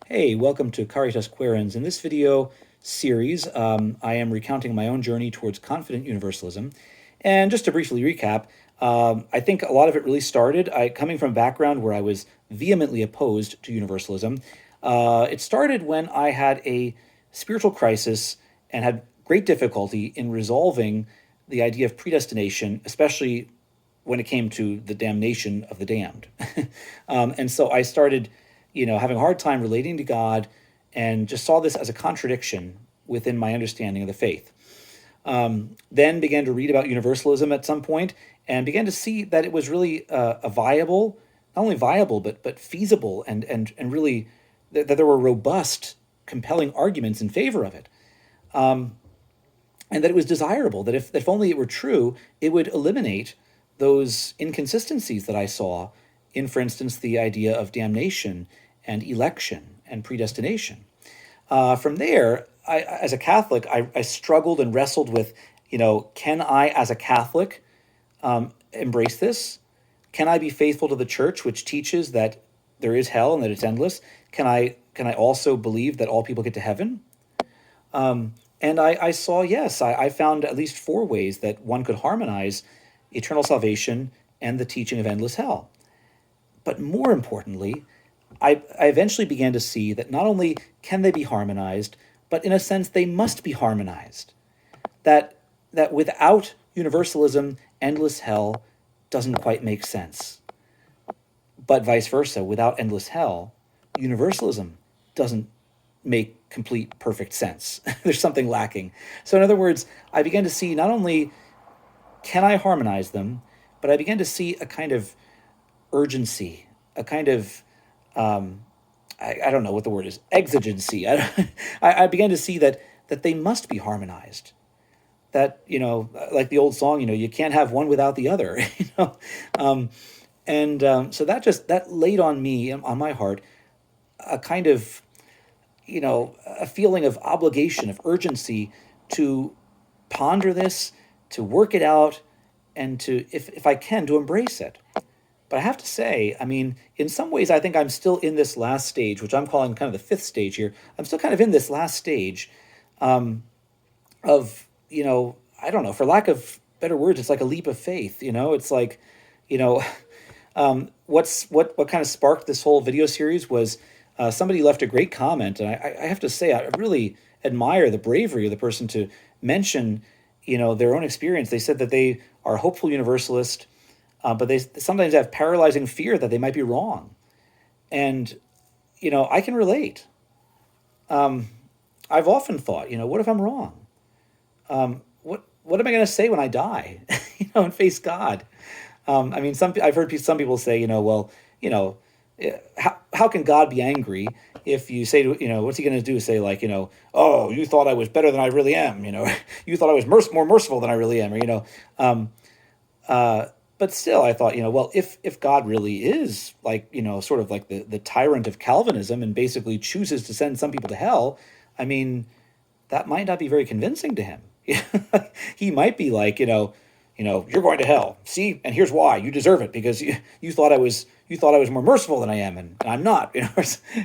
Hey, welcome to Caritas Querens. In this video series, I am recounting my own journey towards confident universalism. And just to briefly recap, I think a lot of it really started coming from a background where I was vehemently opposed to universalism. It started when I had a spiritual crisis and had great difficulty in resolving the idea of predestination, especially when it came to the damnation of the damned. And so I started, having a hard time relating to God and just saw this as a contradiction within my understanding of the faith. Then began to read about universalism at some point and began to see that it was really a viable, not only viable, but feasible and really that there were robust, compelling arguments in favor of it. And that it was desirable, that if only it were true, it would eliminate those inconsistencies that I saw in, for instance, the idea of damnation and election and predestination. From there, as a Catholic, I struggled and wrestled with, can I, as a Catholic, embrace this? Can I be faithful to the Church, which teaches that there is hell and that it's endless? Can I also believe that all people get to heaven? And I saw, yes, I found at least four ways that one could harmonize eternal salvation and the teaching of endless hell. But more importantly, I eventually began to see that not only can they be harmonized, but in a sense they must be harmonized. That without universalism, endless hell doesn't quite make sense. But vice versa, without endless hell, universalism doesn't make complete, perfect sense. There's something lacking. So in other words, I began to see not only can I harmonize them, but I began to see a kind of urgency, a kind of I don't know what the word is, exigency. I began to see that they must be harmonized. That like the old song, you can't have one without the other. So that laid on me, on my heart, a kind of a feeling of obligation, of urgency to ponder this, to work it out, and to, if I can, to embrace it. But I have to say, I mean, in some ways, I think I'm still in this last stage, which I'm calling kind of the fifth stage here. I'm still kind of in this last stage of, I don't know, for lack of better words, it's like a leap of faith. It's like, you know, what kind of sparked this whole video series was somebody left a great comment, and I have to say I really admire the bravery of the person to mention, their own experience. They said that they are a hopeful universalist, but they sometimes have paralyzing fear that they might be wrong, and I can relate. I've often thought, what if I'm wrong? What am I going to say when I die, and face God? I mean, I've heard some people say, well, how can God be angry if you say to, what's he going to do? Say like, oh, you thought I was better than I really am. You thought I was more merciful than I really am. Or, but still, I thought, well, if God really is like, sort of like the tyrant of Calvinism and basically chooses to send some people to hell, I mean, that might not be very convincing to him. He might be like, you're going to hell. See, and here's why. You deserve it because you thought I was more merciful than I am, and I'm not.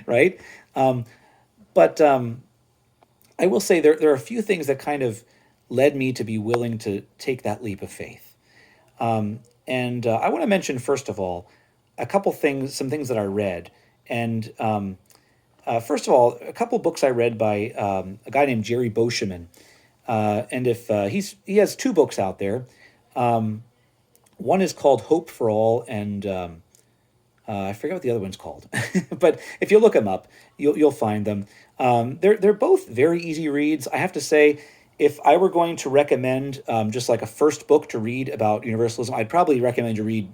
Right? But I will say there are a few things that kind of led me to be willing to take that leap of faith. And I want to mention first of all some things that I read, and first of all, a couple books I read by a guy named Jerry Boscheman. And if he has two books out there. One is called Hope for All, and I forget what the other one's called. But if you look them up, you'll find them. They're both very easy reads. I have to say, if I were going to recommend just like a first book to read about universalism, I'd probably recommend you read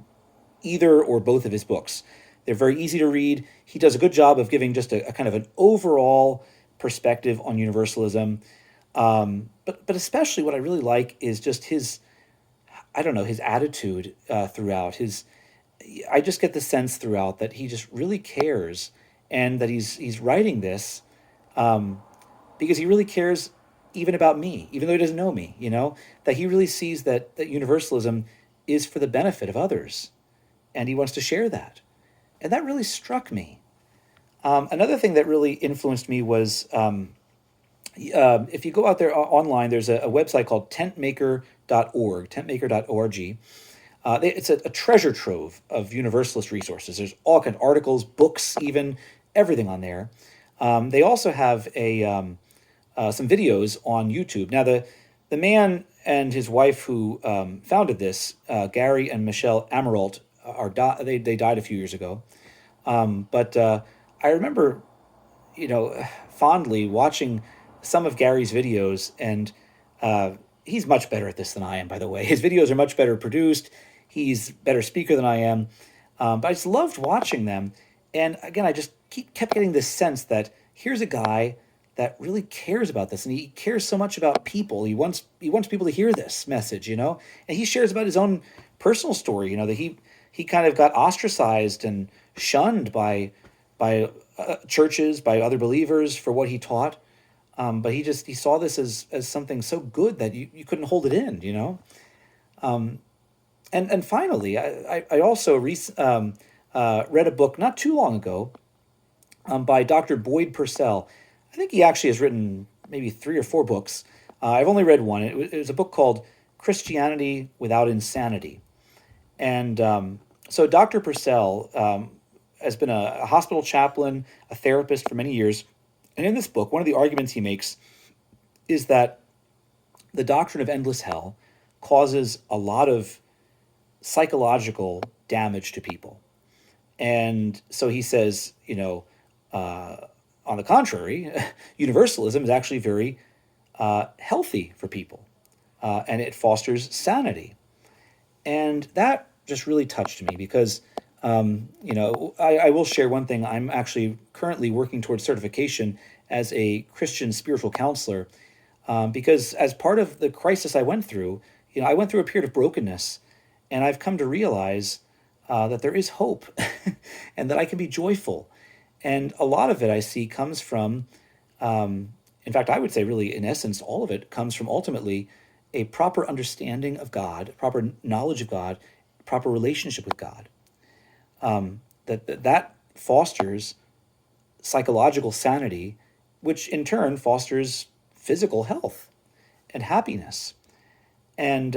either or both of his books. They're very easy to read. He does a good job of giving just a kind of an overall perspective on universalism. But especially what I really like is just his, I don't know, his attitude throughout. I just get the sense throughout that he just really cares, and that he's writing this because he really cares even about me, even though he doesn't know me. That he really sees that universalism is for the benefit of others, and he wants to share that, and that really struck me. Another thing that really influenced me was if you go out there online, there's a website called tentmaker.org, tentmaker.org. It's a treasure trove of Universalist resources. There's all kind of articles, books, even everything on there. They also have some videos on YouTube. Now, the man and his wife who founded this, Gary and Michelle Amirault, they died a few years ago. But I remember, fondly watching some of Gary's videos, and he's much better at this than I am, by the way. His videos are much better produced. He's a better speaker than I am. But I just loved watching them. And again, I just kept getting this sense that here's a guy that really cares about this, and he cares so much about people. He wants people to hear this message, and he shares about his own personal story, that he kind of got ostracized and shunned by churches, by other believers for what he taught. But he saw this as something so good that you couldn't hold it in. And finally, I also read a book not too long ago by Dr. Boyd Purcell. I think he actually has written maybe 3 or 4 books. I've only read one. It was a book called Christianity Without Insanity. And so Dr. Purcell has been a hospital chaplain, a therapist for many years. And in this book, one of the arguments he makes is that the doctrine of endless hell causes a lot of psychological damage to people. And so he says, on the contrary, universalism is actually very healthy for people, and it fosters sanity. And that just really touched me because, I will share one thing. I'm actually currently working towards certification as a Christian spiritual counselor, because as part of the crisis I went through, I went through a period of brokenness, and I've come to realize that there is hope and that I can be joyful. And a lot of it I see comes from, in fact, I would say really in essence, all of it comes from ultimately a proper understanding of God, proper knowledge of God, proper relationship with God. That fosters psychological sanity, which in turn fosters physical health and happiness. And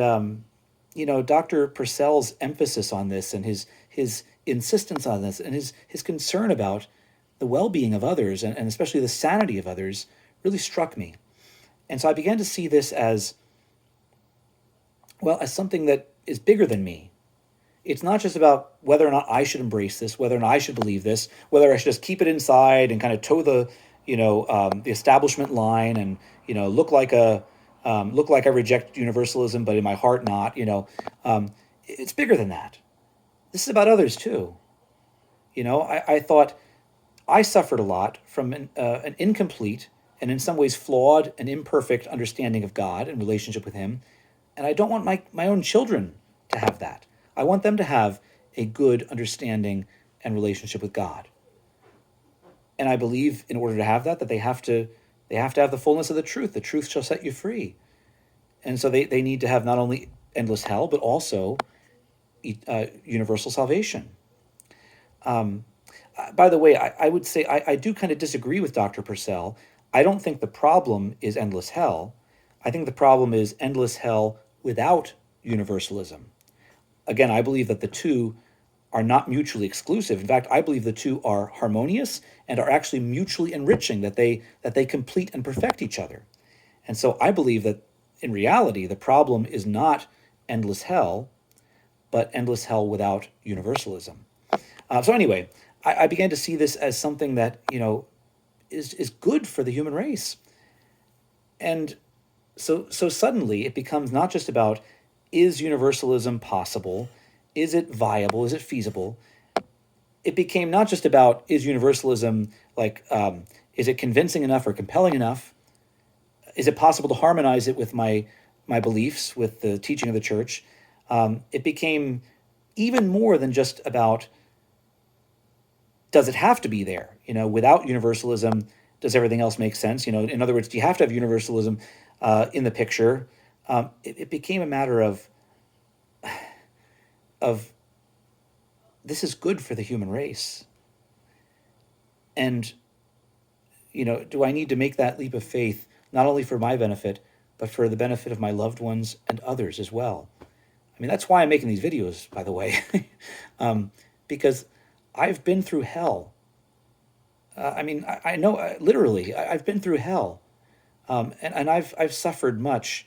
Dr. Purcell's emphasis on this and his insistence on this and his concern about the well-being of others and especially the sanity of others really struck me. And so I began to see this as something that is bigger than me. It's not just about whether or not I should embrace this, whether or not I should believe this, whether I should just keep it inside and kind of toe the establishment line and look like I reject universalism, but in my heart not. It's bigger than that. This is about others too. I thought I suffered a lot from an incomplete and in some ways flawed and imperfect understanding of God and relationship with Him, and I don't want my own children to have that. I want them to have a good understanding and relationship with God. And I believe in order to have that they have to have the fullness of the truth. The truth shall set you free. And so they need to have not only endless hell, but also universal salvation. By the way, I would say I do kind of disagree with Dr. Purcell. I don't think the problem is endless hell. I think the problem is endless hell without universalism. Again, I believe that the two are not mutually exclusive. In fact, I believe the two are harmonious and are actually mutually enriching, that they complete and perfect each other. And so I believe that in reality, the problem is not endless hell, but endless hell without universalism. So anyway, I began to see this as something that, is good for the human race. And so suddenly it becomes not just about, is universalism possible? Is it viable? Is it feasible? It became not just about, is universalism is it convincing enough or compelling enough? Is it possible to harmonize it with my beliefs, with the teaching of the church? It became even more than just about, does it have to be there? Without universalism, does everything else make sense? In other words, do you have to have universalism in the picture? It became a matter of this is good for the human race. And, do I need to make that leap of faith, not only for my benefit, but for the benefit of my loved ones and others as well? I mean, that's why I'm making these videos, by the way, because I've been through hell. I know, literally, I've been through hell, and I've suffered much,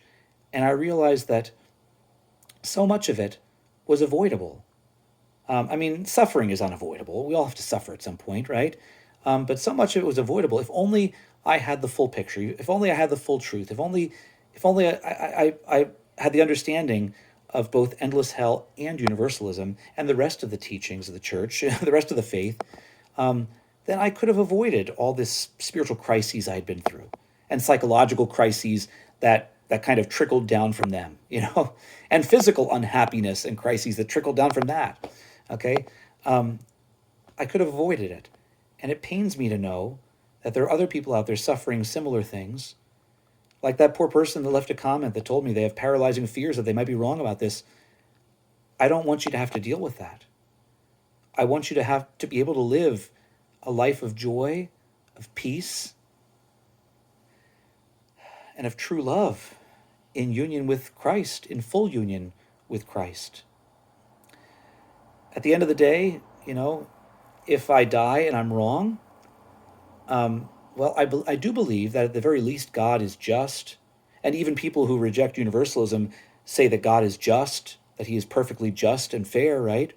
and I realized that so much of it was avoidable. Suffering is unavoidable. We all have to suffer at some point, right? But so much of it was avoidable. If only I had the full picture. If only I had the full truth. If only I had the understanding of both endless hell and universalism and the rest of the teachings of the church, the rest of the faith, then I could have avoided all this spiritual crises I'd been through and psychological crises that kind of trickled down from them, and physical unhappiness and crises that trickled down from that. Okay, I could have avoided it, and it pains me to know that there are other people out there suffering similar things, like that poor person that left a comment that told me they have paralyzing fears that they might be wrong about this. I don't want you to have to deal with that. I want you to have to be able to live a life of joy, of peace, and of true love in union with Christ, in full union with Christ. At the end of the day, if I die and I'm wrong, I do believe that at the very least God is just. And even people who reject universalism say that God is just, that he is perfectly just and fair, right?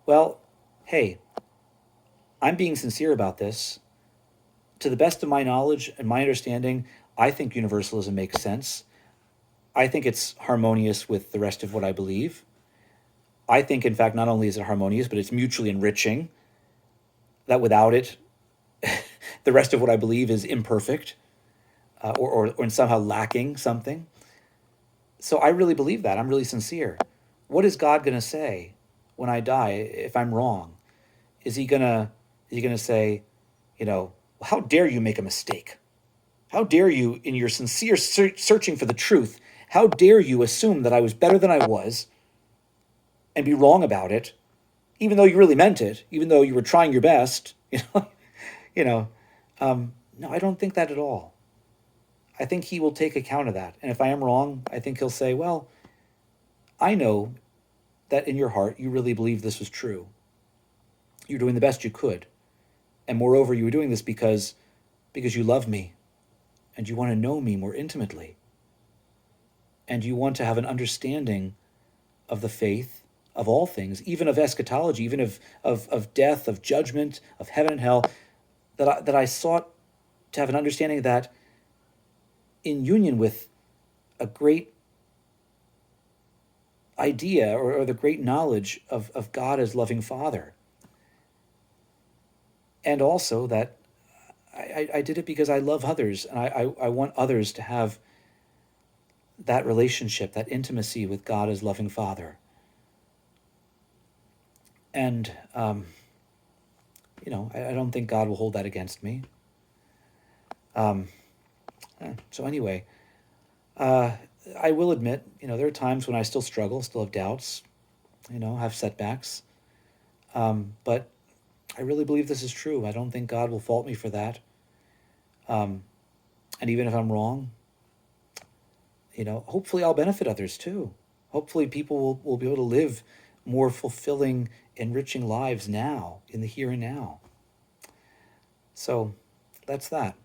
Well, hey, I'm being sincere about this. To the best of my knowledge and my understanding, I think universalism makes sense. I think it's harmonious with the rest of what I believe. I think, in fact, not only is it harmonious, but it's mutually enriching, that without it, the rest of what I believe is imperfect, or somehow lacking something. So I really believe that. I'm really sincere. What is God going to say when I die if I'm wrong? Is he gonna say, how dare you make a mistake? How dare you, in your sincere searching for the truth, how dare you assume that I was better than I was and be wrong about it, even though you really meant it, even though you were trying your best? No, I don't think that at all. I think he will take account of that. And if I am wrong, I think he'll say, well, I know that in your heart you really believe this was true. You're doing the best you could. And moreover, you were doing this because you love me and you want to know me more intimately. And you want to have an understanding of the faith, of all things, even of eschatology, even of death, of judgment, of heaven and hell, that I sought to have an understanding of that in union with a great idea or the great knowledge of God as loving Father. And also that I did it because I love others, and I want others to have that relationship, that intimacy with God as loving Father. And, I don't think God will hold that against me. So anyway, I will admit, there are times when I still struggle, still have doubts, have setbacks. But I really believe this is true. I don't think God will fault me for that. And even if I'm wrong, hopefully I'll benefit others too. Hopefully people will be able to live more fulfilling, enriching lives now, in the here and now. So that's that.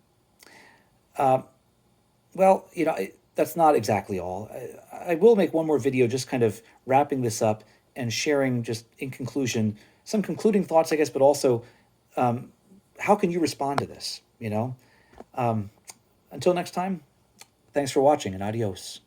That's not exactly all. I will make one more video just kind of wrapping this up and sharing, just in conclusion, some concluding thoughts, I guess, but also how can you respond to this, Until next time, thanks for watching, and adios.